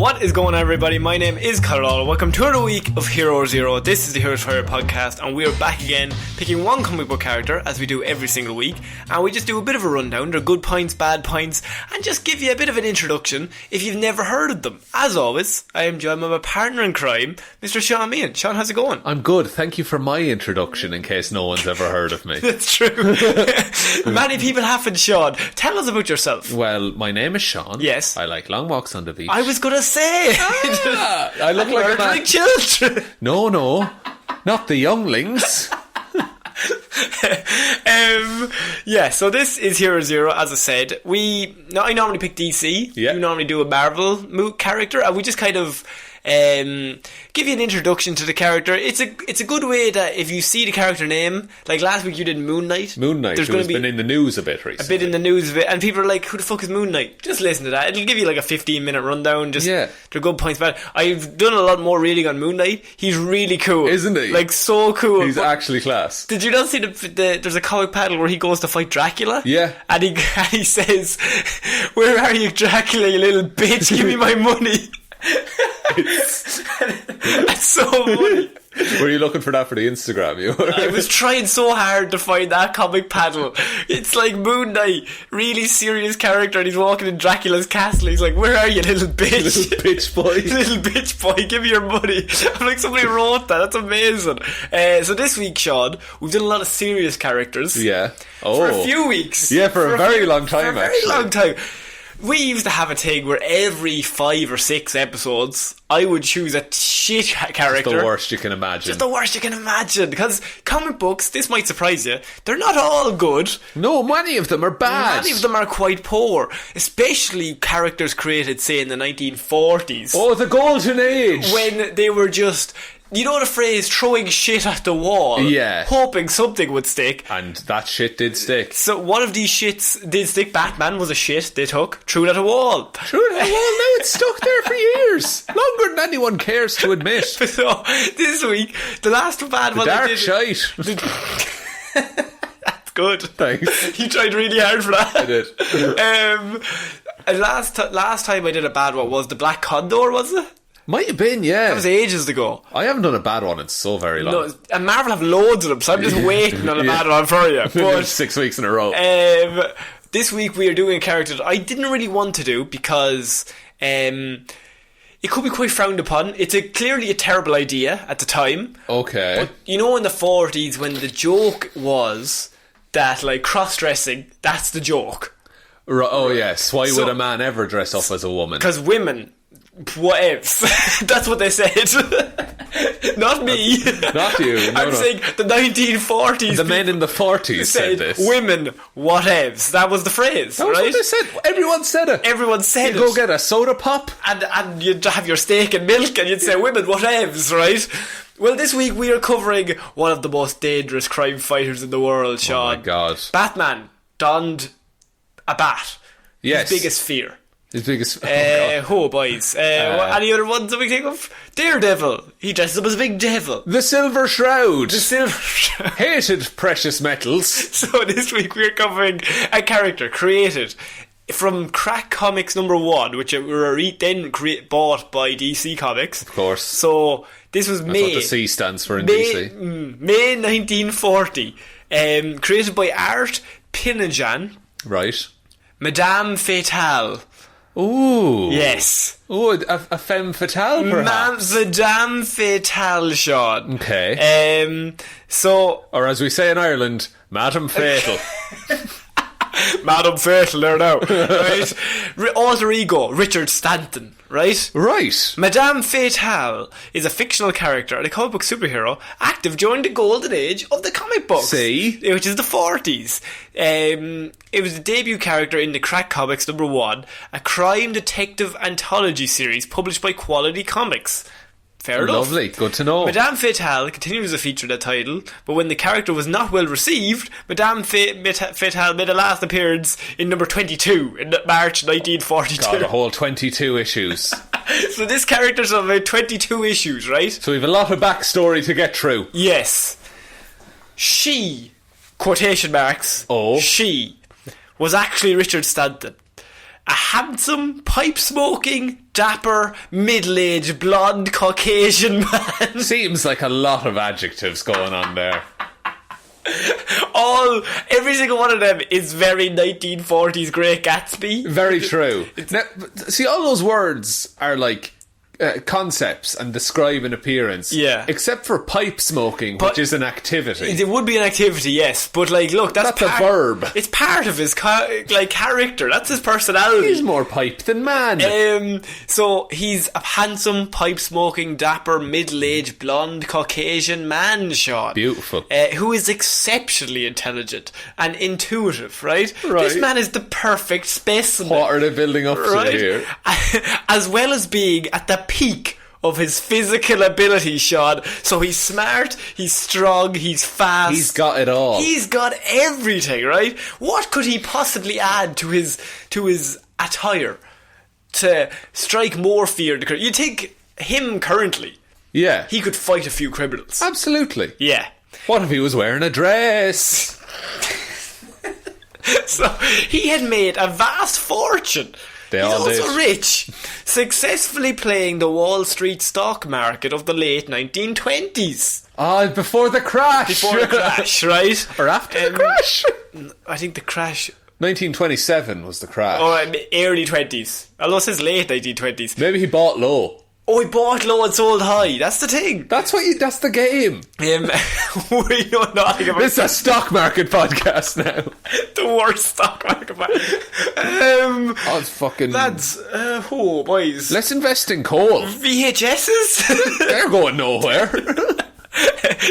What is going on, everybody? My name is Conor. Welcome to another week of Hero Zero. This is the Heroes Fire podcast, and we are back again, picking one comic book character, as we do every single week, and we just do a bit of a rundown, their good points, bad points, and just give you a bit of an introduction if you've never heard of them. As always, I am joined by my partner in crime, Mr. Shaun Meehan. Shaun, how's it going? I'm good. Thank you for my introduction, in case no one's ever heard of me. That's true. Many people haven't, Shaun. Tell us about yourself. Well, my name is Shaun. Yes. I like long walks on the beach. I was going to say. I look like a man. Children. No, not the younglings. Yeah, so this is Hero Zero. As I said, I normally pick DC. Yeah. You normally do a Marvel character, and we just kind of give you an introduction to the character. It's a good way that if you see the character name, like last week you did Moon Knight, who's been in the news a bit recently. A bit in the news of it, and people are like, who the fuck is Moon Knight? Just listen to that. It'll give you like a 15-minute rundown. They're good points. But I've done a lot more reading on Moon Knight. He's really cool, isn't he? Like, so cool. He's actually class. Did you not see there's a comic panel where he goes to fight Dracula? Yeah. And he says, "Where are you, Dracula, you little bitch? Give me my money." That's so funny. Were you looking for that for the Instagram? I was trying so hard to find that comic panel. It's like Moon Knight, really serious character, and he's walking in Dracula's castle. He's like, "Where are you, little bitch? Little bitch boy. Little bitch boy, give me your money." I'm like, somebody wrote that. That's amazing. So this week, Shaun, we've done a lot of serious characters. Yeah. For a few weeks. Yeah, for a very long time, actually. For a very long time. We used to have a thing where every 5 or 6 episodes I would choose a shit character. Just the worst you can imagine. Just the worst you can imagine. Because comic books, this might surprise you, they're not all good. No, many of them are bad. Many of them are quite poor. Especially characters created, say, in the 1940s. Oh, the golden age. When they were just... You know the phrase, throwing shit at the wall? Yeah. Hoping something would stick. And that shit did stick. So one of these shits did stick. Batman was a shit they took, threw it at a wall. Threw it at a wall, now it's stuck there for years. Longer than anyone cares to admit. So, this week, the last bad one dark I did... shite. That's good. Thanks. You tried really hard for that. I did. Last time I did a bad one was the Black Condor, was it? Might have been, yeah. That was ages ago. I haven't done a bad one in so very long. No, and Marvel have loads of them, so I'm just waiting on a bad one for you. But 6 weeks in a row. This week we are doing a character that I didn't really want to do because it could be quite frowned upon. It's clearly a terrible idea at the time. Okay. But you know, in the 40s, when the joke was that, like, cross-dressing, that's the joke. Oh, yes. Why would a man ever dress up as a woman? Because women... Whatevs. That's what they said. Not me. Not you. No, I'm saying the 1940s. The men in the 40s said this. Women, whatevs. That was the phrase, that was right? what they said. Everyone said it. Everyone said you'd it. go get a soda pop. And you'd have your steak and milk and you'd say, women, whatevs, right? Well, this week we are covering one of the most dangerous crime fighters in the world, Shaun. Oh my God. Batman donned a bat. Yes. His biggest fear. His biggest... boys. Any other ones that we think of? Daredevil. He dresses up as a big devil. The Silver Shroud. The Silver Shroud. Hated precious metals. So this week we're covering a character created from Crack Comics #1, which were then bought by DC Comics. Of course. So this was That's what the C stands for in DC. May 1940. Created by Art Pinajan. Right. Madame Fatale. Ooh. Yes. Oh, a femme fatale, perhaps? Madame Fatale, Shaun. Okay. So... Or as we say in Ireland, Madame Fatal. Madame Fatal, there now. Right? Alter ego, Richard Stanton. Right? Right. Madame Fatale is a fictional character and a comic book superhero active during the golden age of the comic books. See? Which is the 40s. It was the debut character in the Crack Comics #1, a crime detective anthology series published by Quality Comics. Fair enough. Lovely, good to know. Madame Fatale continues to feature the title, but when the character was not well received, Madame Fatale made a last appearance in number 22 in March 1942. God, a whole 22 issues. So this character's on about 22 issues, right? So we have a lot of backstory to get through. Yes. She, quotation marks, she was actually Richard Stanton. a handsome, pipe-smoking, dapper, middle-aged, blonde, Caucasian man. Seems like a lot of adjectives going on there. Every single one of them is very 1940s Great Gatsby. Very true. Now, see, all those words are like concepts and describe an appearance. Yeah. Except for pipe smoking, which is an activity. It would be an activity, yes. But, like, look, that's a verb. It's part of his, character. That's his personality. He's more pipe than man. So, he's a handsome, pipe-smoking, dapper, middle-aged, blonde, Caucasian man, Shaun. Beautiful. Who is exceptionally intelligent and intuitive, right? Right. This man is the perfect specimen. What are they building up to here? As well as being at the peak of his physical ability, Shaun. So he's smart, he's strong, he's fast. He's got it all. He's got everything, right? What could he possibly add to his attire to strike more fear? You think him currently? Yeah. He could fight a few criminals. Absolutely. Yeah. What if he was wearing a dress? So he had made a vast fortune. He's also rich, successfully playing the Wall Street stock market of the late 1920s. Before the crash. Before the crash, right? Or after the crash? I think the crash... 1927 was the crash. Early 20s. Although it says late 1920s. Maybe he bought low. He bought low and sold high. That's the thing. That's the game. We know nothing about... This is a stock market podcast now. The worst stock market podcast. It's fucking... Lads, boys. Let's invest in coal. VHSs? They're going nowhere.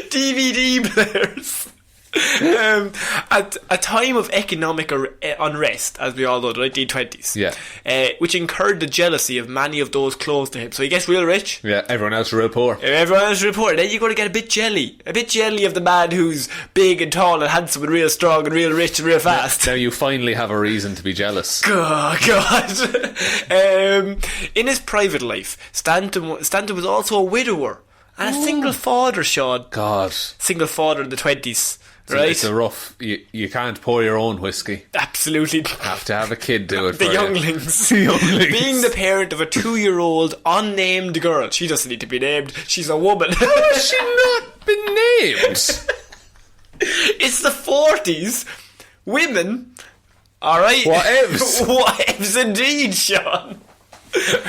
DVD players. At a time of economic unrest, as we all know, the 1920s, which incurred the jealousy of many of those close to him. So he gets real rich. Yeah, everyone else real poor. Everyone else real poor. Then you're going to get a bit jelly of the man who's big and tall and handsome and real strong and real rich and real fast. Now you finally have a reason to be jealous. Oh, God. In his private life, Stanton was also a widower and a single father, Shaun. God. Single father in the 20s. Right? It's a rough... You can't pour your own whiskey. Absolutely. You have to have a kid do it The for younglings. The younglings. Being the parent of a 2-year-old unnamed girl. She doesn't need to be named. She's a woman. How has she not been named? It's the 40s. Women... Alright. Whatevs. Whatevs indeed, Shaun.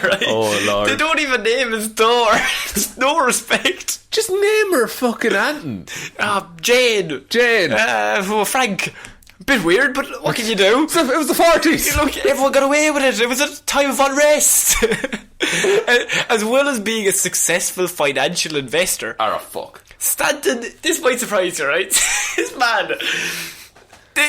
Right? Oh, Lord. They don't even name his daughter. There's no respect. Just name her fucking Anton. Jane. Frank. Bit weird, but what can you do? It was the 40s. Look, everyone got away with it. It was a time of unrest. As well as being a successful financial investor. Fuck. Stanton, this might surprise you, right? This man...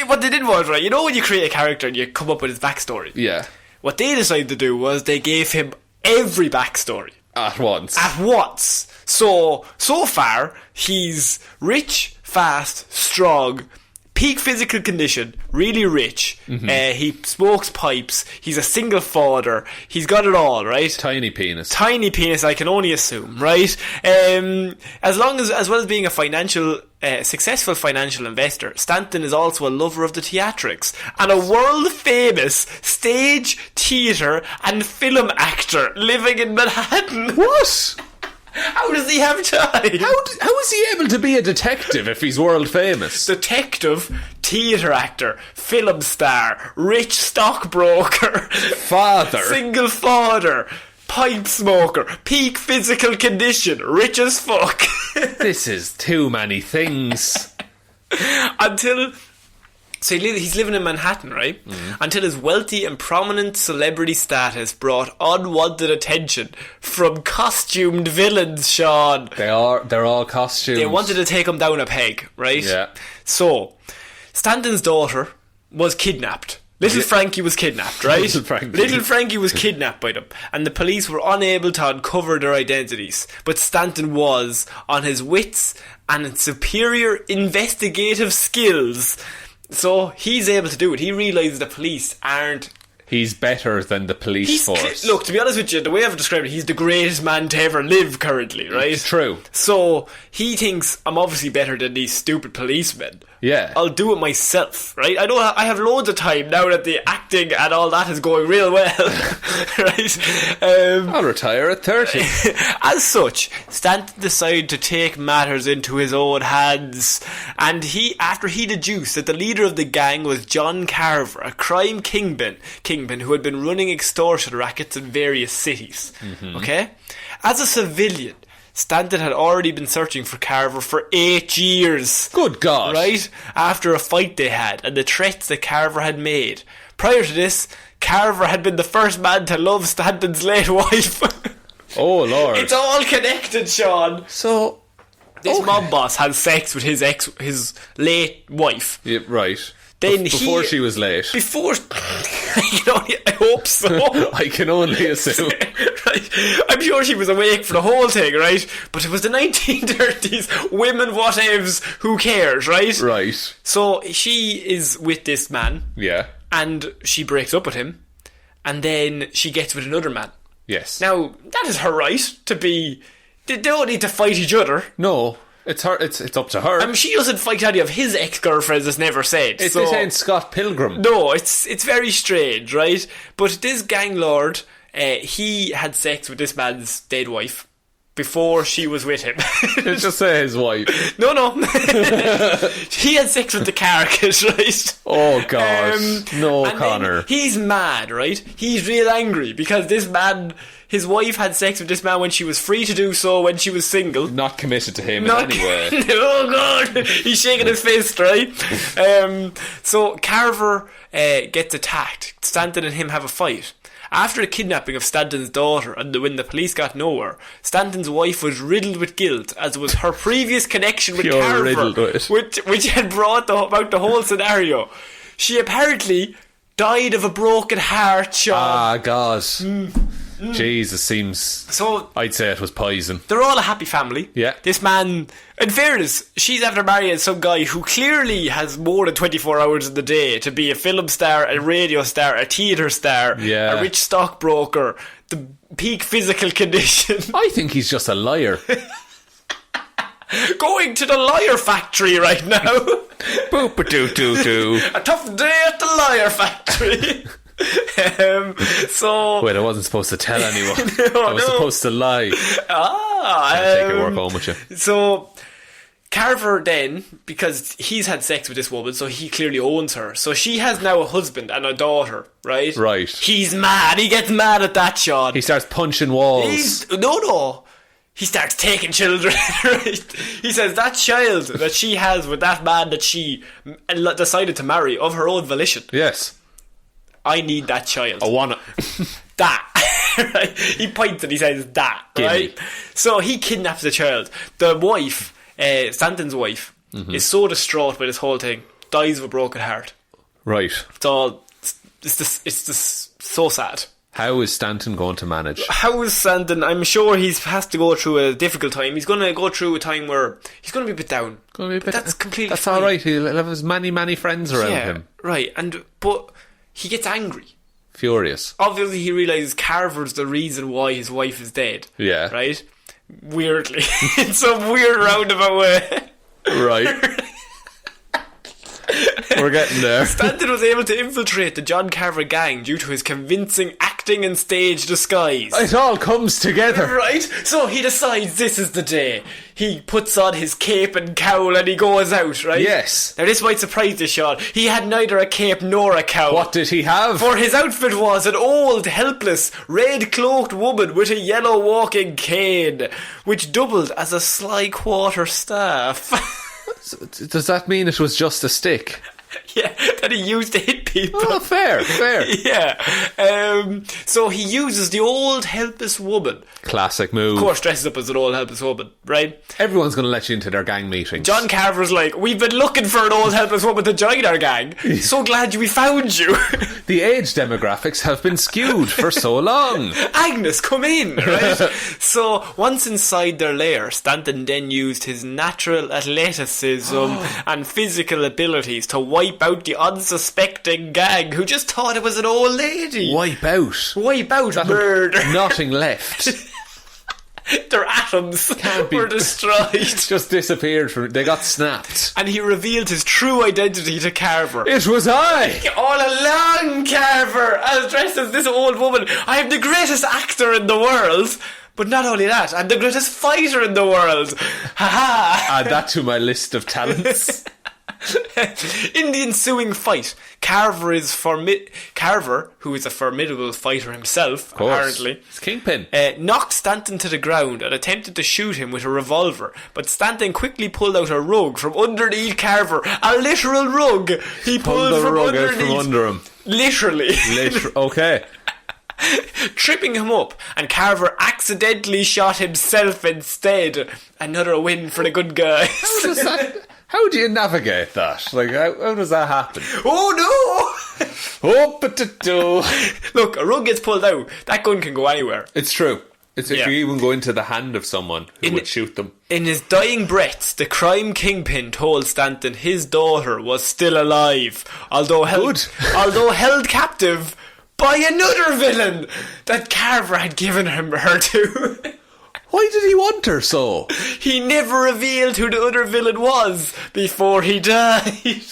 what they did was, right, you know when you create a character and you come up with his backstory? Yeah. What they decided to do was they gave him every backstory. At once. So far, he's rich, fast, strong, peak physical condition, really rich. Mm-hmm. He smokes pipes. He's a single father. He's got it all, right? Tiny penis, I can only assume, right? As well as being a successful financial investor, Stanton is also a lover of the theatrics and a world-famous stage, theatre and film actor living in Manhattan. What? How does he have time? How is he able to be a detective if he's world famous? Detective, theatre actor, film star, rich stockbroker, father, single father, pipe smoker, peak physical condition, rich as fuck. This is too many things. So he's living in Manhattan, right? Mm. Until his wealthy and prominent celebrity status brought unwanted attention from costumed villains, Shaun. They're all costumes. They wanted to take him down a peg, right? Yeah. So, Stanton's daughter was kidnapped. Little Frankie was kidnapped, right? Little Frankie was kidnapped by them, and the police were unable to uncover their identities. But Stanton was, on his wits and superior investigative skills... So he's able to do it. He realises the police aren't He's better than the police force. Look, to be honest with you, the way I've described it, he's the greatest man to ever live currently, right? It's true. So he thinks, I'm obviously better than these stupid policemen. Yeah. I'll do it myself, right? I know I have loads of time now that the acting and all that is going real well, right? I'll retire at 30. As such, Stanton decided to take matters into his own hands, and after he deduced that the leader of the gang was John Carver, a crime kingpin who had been running extortion rackets in various cities. Okay? As a civilian, Stanton had already been searching for Carver for 8 years. Good God. Right? After a fight they had and the threats that Carver had made. Prior to this, Carver had been the first man to love Stanton's late wife. Oh, Lord. It's all connected, Shaun. So, this mob boss had sex with his late wife. Yeah, right. Then Before she was late. Before... I hope so. I can only assume. Right. I'm sure she was awake for the whole thing, right? But it was the 1930s. Women, whatevs, who cares, right? Right. So she is with this man. Yeah. And she breaks up with him. And then she gets with another man. Yes. Now, that is her right to be... They don't need to fight each other. No. It's her. It's up to her. She doesn't fight any of his ex-girlfriends, as never said. This ain't Scott Pilgrim. No, it's very strange, right? But this gang lord, he had sex with this man's dead wife before she was with him. Just say his wife. No. He had sex with the carcass, right? Oh, God. No, Conor. He's mad, right? He's real angry because this man... His wife had sex with this man when she was free to do so when she was single. Not committed to him in any way. Oh God, he's shaking his fist, right? So Carver gets attacked. Stanton and him have a fight. After the kidnapping of Stanton's daughter and when the police got nowhere, Stanton's wife was riddled with guilt, as was her previous connection with Carver, which had brought about the whole scenario. She apparently died of a broken heart, Shaun. Ah, God. Jesus, seems... So, I'd say it was poison. They're all a happy family. Yeah. This man, in fairness, she's after marrying some guy who clearly has more than 24 hours in the day to be a film star, a radio star, a theatre star, a rich stockbroker, the peak physical condition. I think he's just a liar. Going to the liar factory right now. Boop-a-doo-doo-doo. A tough day at the liar factory. Wait, I wasn't supposed to tell anyone. I was supposed to lie. Take your work home with you. So Carver then, because he's had sex with this woman, so he clearly owns her. So she has now a husband and a daughter, right? Right. He's mad. He gets mad at that, Shaun. He starts punching walls. No. He starts taking children, right? He says that child that she has with that man that she decided to marry of her own volition. Yes. I need that child. I want it. That. Right? He points and he says that. Right? So he kidnaps the child. The wife, Stanton's wife, is so distraught by this whole thing, dies of a broken heart. Right. It's just so sad. How is Stanton going to manage? How is Stanton? I'm sure he has to go through a difficult time. He's going to go through a time where he's going to be a bit down. That's completely That's fine. alright. He'll have his many friends around him. Right. But he gets angry. Furious. Obviously he realises Carver's the reason why his wife is dead. Yeah. Right? Weirdly. In some weird roundabout way. Right. We're getting there. Stanton was able to infiltrate the John Carver gang due to his convincing acting and stage disguise. It all comes together. Right? So he decides this is the day. He puts on his cape and cowl and he goes out, right? Yes. Now this might surprise you, Shaun. He had neither a cape nor a cowl. What did he have? For his outfit was an old, helpless, red-cloaked woman with a yellow walking cane, which doubled as a sly quarter staff. Does that mean it was just a stick? Yeah, that he used to hit people. Oh, fair. Yeah. So he uses the old helpless woman. Classic move. Of course, dresses up as an old helpless woman, right? Everyone's going to let you into their gang meetings. John Carver's like, we've been looking for an old helpless woman to join our gang. So glad we found you. The age demographics have been skewed for so long. Agnes, come in, right? So once inside their lair, Stanton then used his natural athleticism and physical abilities to wipe out the unsuspecting gang who just thought it was an old lady. Wipe out. Murder. Nothing left. Their atoms were destroyed. Just disappeared from. They got snapped. And he revealed his true identity to Carver. It was I! All along, Carver! I was dressed as this old woman. I am the greatest actor in the world. But not only that, I'm the greatest fighter in the world. Ha ha! Add that to my list of talents. In the ensuing fight, Carver, who is a formidable fighter himself, apparently, it's Kingpin, knocked Stanton to the ground and attempted to shoot him with a revolver, but Stanton quickly pulled out a rug from underneath Carver. A literal rug. He pulled the from rug underneath. out from under him. Literally. Okay. Tripping him up, and Carver accidentally shot himself instead. Another win for the good guys. How do you navigate that? Like, how does that happen? Oh no! Oh, potato. Look, a rug gets pulled out. That gun can go anywhere. It's true. It's if you even go into the hand of someone who would shoot them. In his dying breaths, the crime kingpin told Stanton his daughter was still alive, although held captive by another villain that Carver had given her to. Why did he want her so? He never revealed who the other villain was before he died.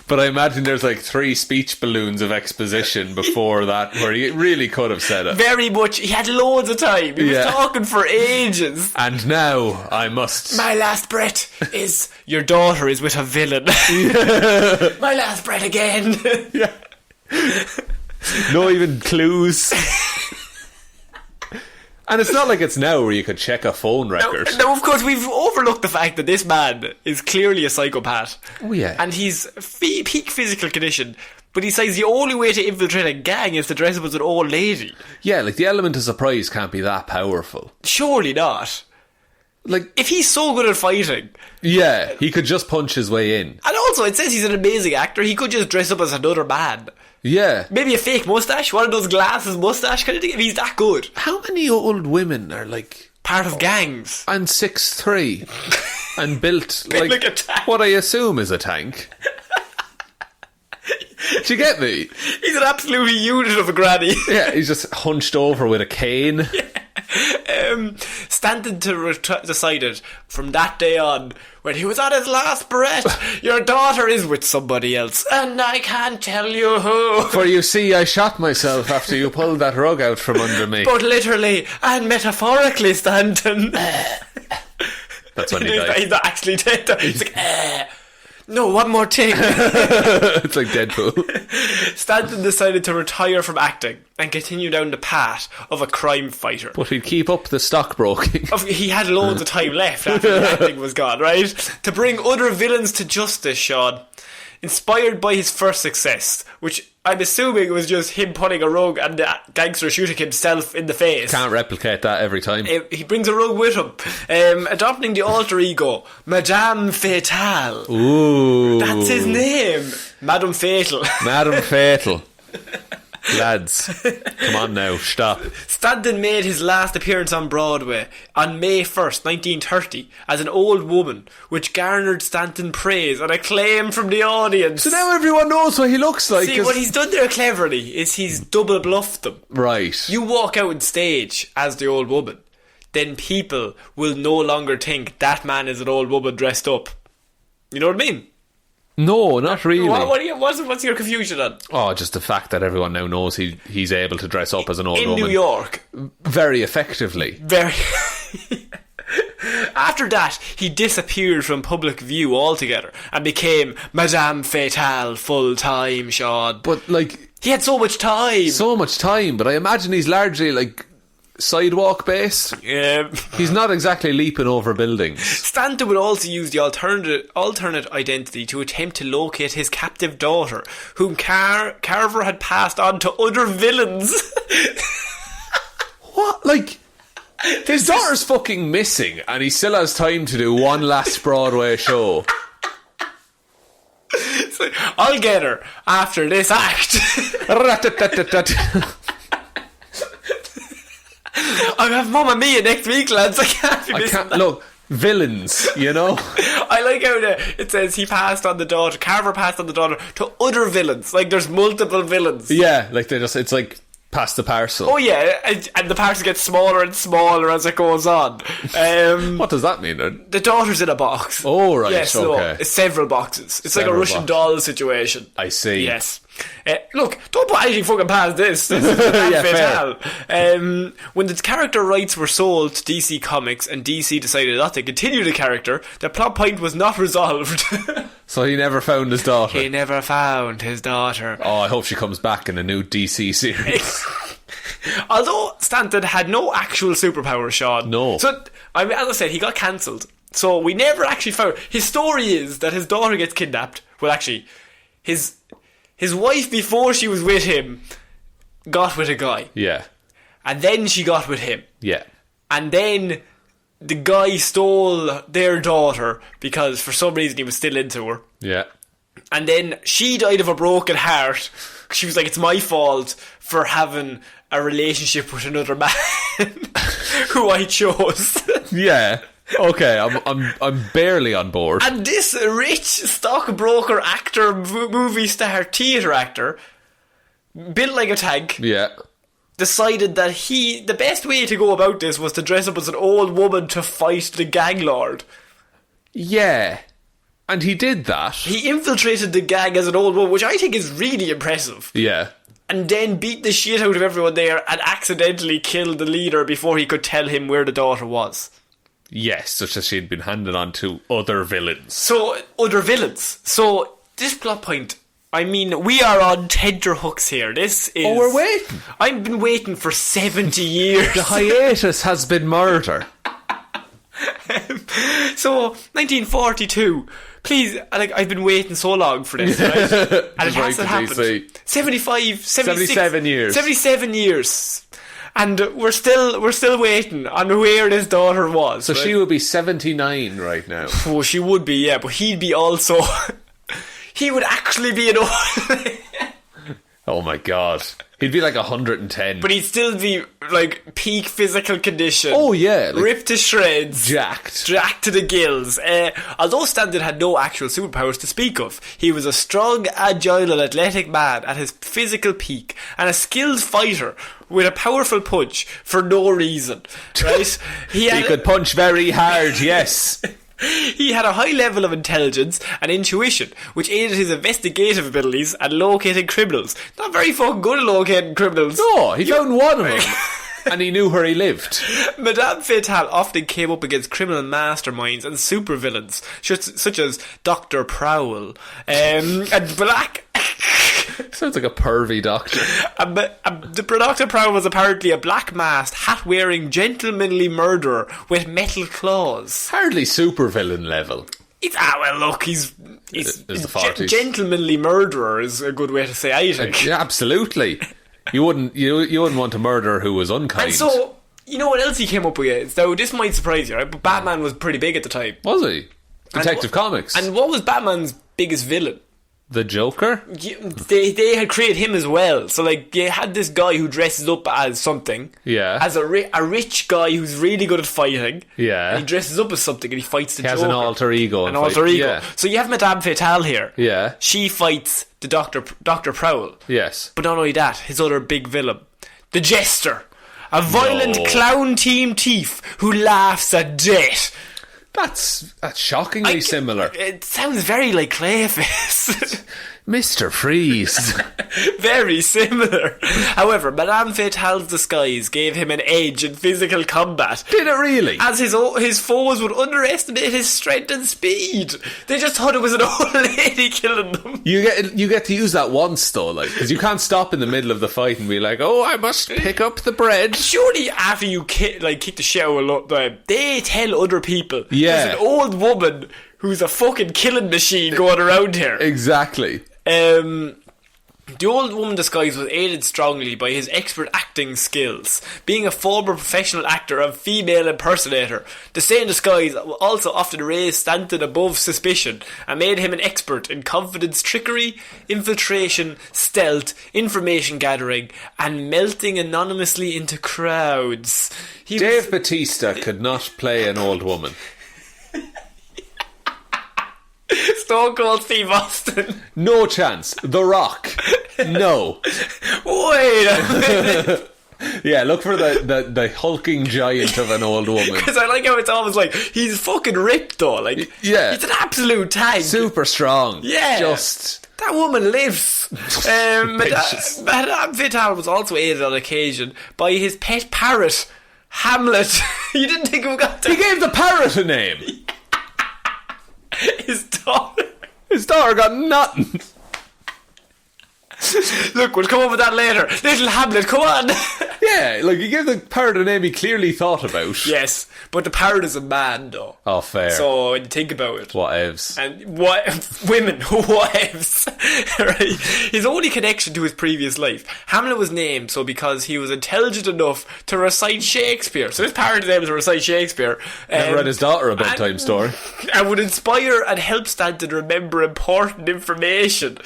But I imagine there's like 3 speech balloons of exposition before that where he really could have said it. Very much. He had loads of time. He was talking for ages. And now I must... My last breath is... Your daughter is with a villain. My last breath again. Yeah. No even clues. And it's not like it's now where you could check a phone record. No, of course, we've overlooked the fact that this man is clearly a psychopath. Oh, yeah. And he's peak physical condition, but he says the only way to infiltrate a gang is to dress up as an old lady. Yeah, like the element of surprise can't be that powerful. Surely not. Like, if he's so good at fighting... Yeah, he could just punch his way in. And also, it says he's an amazing actor. He could just dress up as another man. Yeah. Maybe a fake moustache, one of those glasses moustache kind of thing, if he's that good. How many old women are like... part of gangs? And 6'3", and built like a tank. What I assume is a tank. Do you get me? He's an absolute unit of a granny. Yeah, he's just hunched over with a cane. Yeah. Stanton decided from that day on, when he was at his last breath, your daughter is with somebody else, and I can't tell you who. For you see, I shot myself after you pulled that rug out from under me. But literally and metaphorically, Stanton. That's when he died. He's not actually dead. He's like, no, one more thing. It's like Deadpool. Stanton decided to retire from acting and continue down the path of a crime fighter. But he'd keep up the stockbroking. He had loads of time left after the acting was gone, right? To bring other villains to justice, Shaun. Inspired by his first success, which I'm assuming was just him pulling a rug and the gangster shooting himself in the face. Can't replicate that every time. He brings a rug with him. Adopting the alter ego, Madame Fatale. Ooh. That's his name. Madame Fatal. Madame Fatal. Lads, come on now, stop. Stanton made his last appearance on Broadway on May 1st, 1930, as an old woman, which garnered Stanton praise and acclaim from the audience. So now everyone knows what he looks like. See, what he's done there cleverly is he's double bluffed them. Right. You walk out on stage as the old woman, then people will no longer think that man is an old woman dressed up. You know what I mean? No, not really. What's your confusion on? Oh, just the fact that everyone now knows he's able to dress up as an old woman. In New York. Very effectively. Very. After that, he disappeared from public view altogether and became Madame Fatale full-time, Shaun. But, like... he had so much time. So much time, but I imagine he's largely, like... sidewalk based. Yeah. He's not exactly leaping over buildings. Stanton would also use the alternate identity to attempt to locate his captive daughter, whom Carver had passed on to other villains. What? Like, his daughter's fucking missing and he still has time to do one last Broadway show. So, I'll get her after this act. I have Mamma Mia next week, lads. I can't be missing that. Look, villains, you know? I like how it says Carver passed on the daughter to other villains. Like, there's multiple villains. Yeah, like it's like pass the parcel. Oh yeah, and the parcel gets smaller and smaller as it goes on. What does that mean then? The daughter's in a box. Oh, right, yes, okay. No, it's several boxes. It's like a Russian doll situation. I see. Yes. Look, don't put anything fucking past this. This is Yeah, fatal. When the character rights were sold to DC Comics and DC decided not to continue the character, the plot point was not resolved. So he never found his daughter. He never found his daughter. Oh, I hope she comes back in a new DC series. Although Stanton had no actual superpowers, Shaun. No. So, as I said, he got cancelled. So we never actually found... His story is that his daughter gets kidnapped. Well, actually, his wife, before she was with him, got with a guy. Yeah. And then she got with him. Yeah. And then the guy stole their daughter because for some reason he was still into her. Yeah. And then she died of a broken heart. She was like, it's my fault for having a relationship with another man who I chose. Yeah. Okay, I'm barely on board. And this rich stockbroker actor, movie star, theatre actor, built like a tank, Yeah. decided that the best way to go about this was to dress up as an old woman to fight the gang lord. Yeah. And he did that. He infiltrated the gang as an old woman, which I think is really impressive. Yeah. And then beat the shit out of everyone there and accidentally killed the leader before he could tell him where the daughter was. Yes, such as she'd been handed on to other villains. So, other villains. So, this plot point, I mean, we are on tenterhooks here. This is... Oh, we're waiting. I've been waiting for 70 years. The hiatus has been murder. So, 1942. Please, I've been waiting so long for this, right? And it hasn't happened. DC. 77 years. 77 years. And we're still waiting on where this daughter was. So right? she would be 79 right now. Oh, she would be, yeah, but he'd be also... he would actually be an old... Oh my god. He'd be like 110. But he'd still be, like, peak physical condition. Oh yeah. Like ripped to shreds. jacked. Jacked to the gills. Although Stanton had no actual superpowers to speak of, he was a strong, agile and athletic man at his physical peak, and a skilled fighter with a powerful punch for no reason. Right? He could punch very hard, yes. He had a high level of intelligence and intuition, which aided his investigative abilities and locating criminals. Not very fucking good at locating criminals. No, he found one of them. And he knew where he lived. Madame Fatal often came up against criminal masterminds and supervillains, such as Dr. Prowl, and Black... Sounds like a pervy doctor. The Dr. Prowl was apparently a black-masked, hat-wearing, gentlemanly murderer with metal claws. Hardly supervillain level. Well, look, he's the 40s. Gentlemanly murderer is a good way to say, I think. Yeah, absolutely. You wouldn't want a murderer who was unkind. And so, you know what else he came up with? Now, this might surprise you, right? But Batman was pretty big at the time. Was he? Detective Comics. And what was Batman's biggest villain? The Joker? They had created him as well. So, like, you had this guy who dresses up as something. Yeah. As a rich guy who's really good at fighting. Yeah. And he dresses up as something and he fights the Joker. He has an alter ego. An alter ego. Yeah. So you have Madame Fatal here. Yeah. She fights the Dr. Prowl. Yes. But not only that, his other big villain. The Jester. A violent clown team thief who laughs at death. That's shockingly similar. It sounds very like Clayface. Mr. Freeze. Very similar. However, Madame Fatal's disguise gave him an edge in physical combat. Did it really? As his foes would underestimate his strength and speed. They just thought it was an old lady killing them. You get to use that once though, like, because you can't stop in the middle of the fight and be like, oh, I must pick up the bread. Surely after you kick the shit out of a lot of them, they tell other people. Yeah. There's an old woman who's a fucking killing machine going around here. Exactly. The old woman disguise was aided strongly by his expert acting skills. Being a former professional actor and female impersonator, the same disguise also often raised Stanton above suspicion and made him an expert in confidence trickery, infiltration, stealth, information gathering, and melting anonymously into crowds. Dave Bautista could not play an old woman. Stone Cold Steve Austin. No chance. The Rock. No. Wait a minute. Yeah, look for the hulking giant of an old woman. Because I like how it's always like, he's fucking ripped though. Like, yeah. He's an absolute tank. Super strong. Yeah. Just... That woman lives. Madame Vital was also aided on occasion by his pet parrot, Hamlet. You didn't think we got that? He gave the parrot a name. His daughter. His daughter got nothing. Look, we'll come up with that later. Little Hamlet, come on. Yeah, like he gave the parrot a name he clearly thought about. Yes, but the parrot is a man though. Oh, fair. So when you think about it. Whatevs. And what women, whatevs. Right? His only connection to his previous life. Hamlet was named so because he was intelligent enough to recite Shakespeare. So his parrot's name is to recite Shakespeare. Never read his daughter a bedtime story. And would inspire and help Stanton remember important information.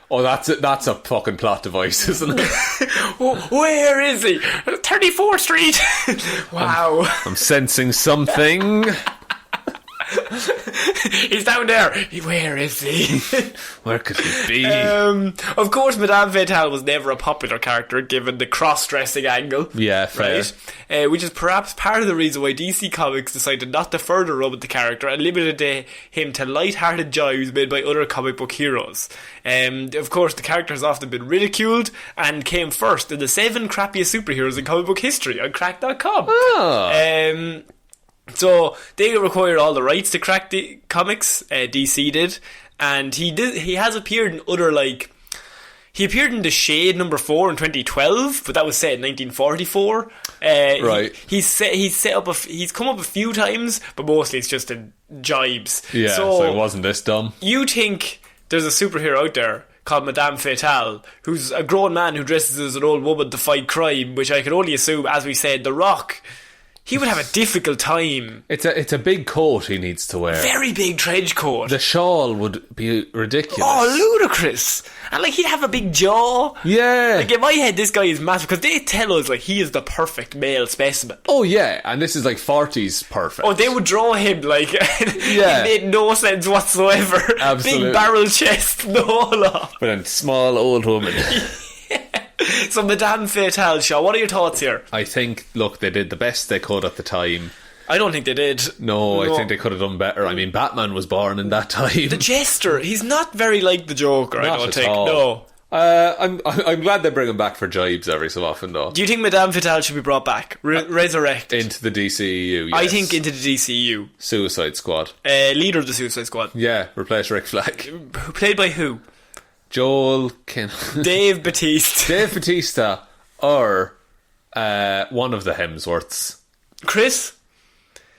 Oh, that's a fucking plot device, isn't it? Where is he? 34th Street. Wow. I'm sensing something. He's down there. Where is he? Where could he be? Of course, Madame Vital was never a popular character given the cross-dressing angle. Yeah, fair. Right? Which is perhaps part of the reason why DC Comics decided not to further run with the character and limited him to light-hearted jibes made by other comic book heroes. Of course, the character has often been ridiculed and came first in the 7 crappiest superheroes in comic book history on crack.com. Oh. So they required all the rights to crack the comics. DC did, and he has appeared in other he appeared in The Shade #4 in 2012, but that was set in 1944. Right. He's come up a few times, but mostly it's just in jibes. Yeah, so it wasn't this dumb. You think there's a superhero out there called Madame Fatale, who's a grown man who dresses as an old woman to fight crime, which I can only assume, as we said, The Rock. He would have a difficult time. It's a big coat he needs to wear. Very big trench coat. The shawl would be ridiculous. Oh, ludicrous. And he'd have a big jaw. Yeah. In my head, this guy is massive because they tell us he is the perfect male specimen. Oh yeah, and this is 40s perfect. Oh, they would draw him yeah. It made no sense whatsoever. Absolutely. Big barrel chest, no off. But then small old woman. So Madame Fatale, Shaun, what are your thoughts here? I think, look, they did the best they could at the time. I don't think they did. No, I think they could have done better. I mean, Batman was born in that time. The Jester, he's not very like the Joker, I don't think. No. I'm glad they bring him back for jibes every so often, though. Do you think Madame Fatale should be brought back? Resurrected? Into the DCEU, yes. I think into the DCU. Suicide Squad. Leader of the Suicide Squad. Yeah, replace Rick Flag. Played by who? Joel Dave Bautista. Dave Bautista or one of the Hemsworths. Chris?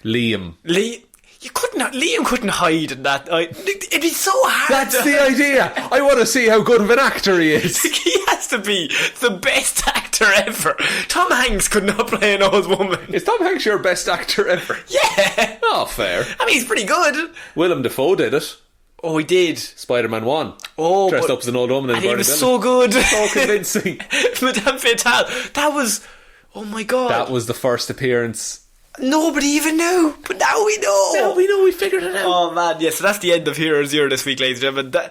Liam Liam couldn't hide in that. It'd be so hard. That's the idea. I want to see how good of an actor he is. He has to be the best actor ever. Tom Hanks could not play an old woman. Is Tom Hanks your best actor ever? Yeah. Oh, fair. I mean, he's pretty good. Willem Dafoe did it. Oh, he did. Spider-Man 1. Oh, dressed up as an old woman and he was so good. So convincing. Madame Fatale. That was... Oh my god. That was the first appearance. Nobody even knew, but now we know. Now we know, we figured it out. Oh man, yeah, so that's the end of Hero Zero this week, ladies and gentlemen.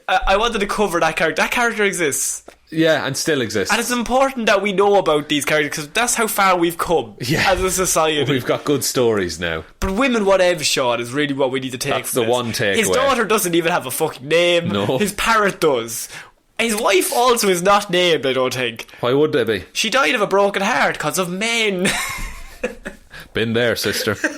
I wanted to cover that character. That character exists. Yeah, and still exists. And it's important that we know about these characters because that's how far we've come as a society. We've got good stories now. But women whatever, Shaun, is really what we need to take. That's the one takeaway. His daughter doesn't even have a fucking name. No. His parrot does. His wife also is not named, I don't think. Why would they be? She died of a broken heart because of men. Been there, sister. Do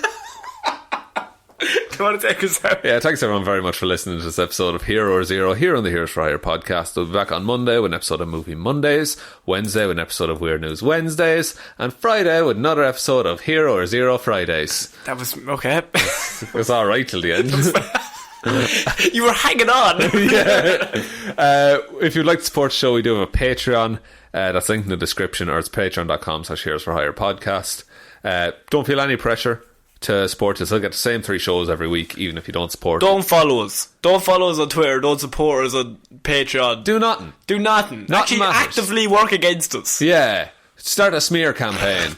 you want to take us out? Yeah, thanks everyone very much for listening to this episode of Hero Zero here on the Heroes for Hire podcast. We'll be back on Monday with an episode of Movie Mondays, Wednesday with an episode of Weird News Wednesdays, and Friday with another episode of Hero Zero Fridays. That was okay. It was alright till the end. You were hanging on. Yeah. If you'd like to support the show, we do have a Patreon. That's linked in the description, or it's patreon.com/Heroes for Hire podcast. Don't feel any pressure to support us. I'll get the same 3 shows every week, even if you don't support Don't follow us. Don't follow us on Twitter. Don't support us on Patreon. Do nothing. Do nothing. Nothing Actually, matters. actively work against us. Yeah. Start a smear campaign.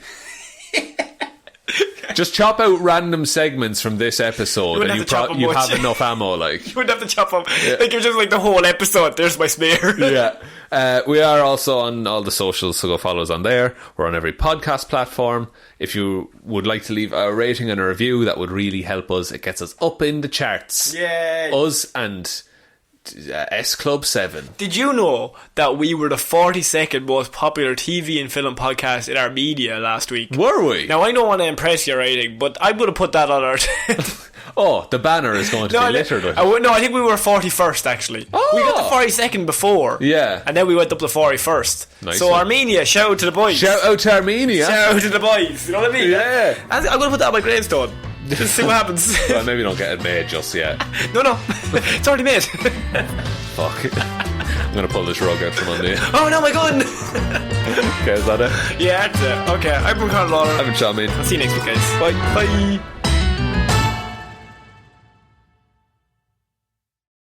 Just chop out random segments from this episode, and you have enough ammo. Like you wouldn't have to chop them. Yeah. Like you're just like the whole episode. There's my smear. Yeah. We are also on all the socials, so go follow us on there. We're on every podcast platform. If you would like to leave a rating and a review, that would really help us. It gets us up in the charts. Yay! Us and S Club 7. Did you know that we were the 42nd most popular TV and film podcast in our media last week? Were we? Now, I don't want to impress you or anything, but I'm going to put that on our... Oh, the banner is going to be littered with it. No, I think we were 41st, actually. Oh. We got the 42nd before. Yeah. And then we went up to 41st. Nice so one. Armenia, shout out to the boys. Shout out to Armenia. Shout out to the boys. You know what I mean? Yeah. I'm going to put that on my gravestone. Just see what happens. Well, maybe don't get it made just yet. No. It's already made. Fuck. I'm going to pull this rug out from under you. Oh, no, my gun. Okay, is that it? Yeah, that's it. Okay, I'm from Conor. I've been Shaun. I'll see you next week, guys. Bye. Bye.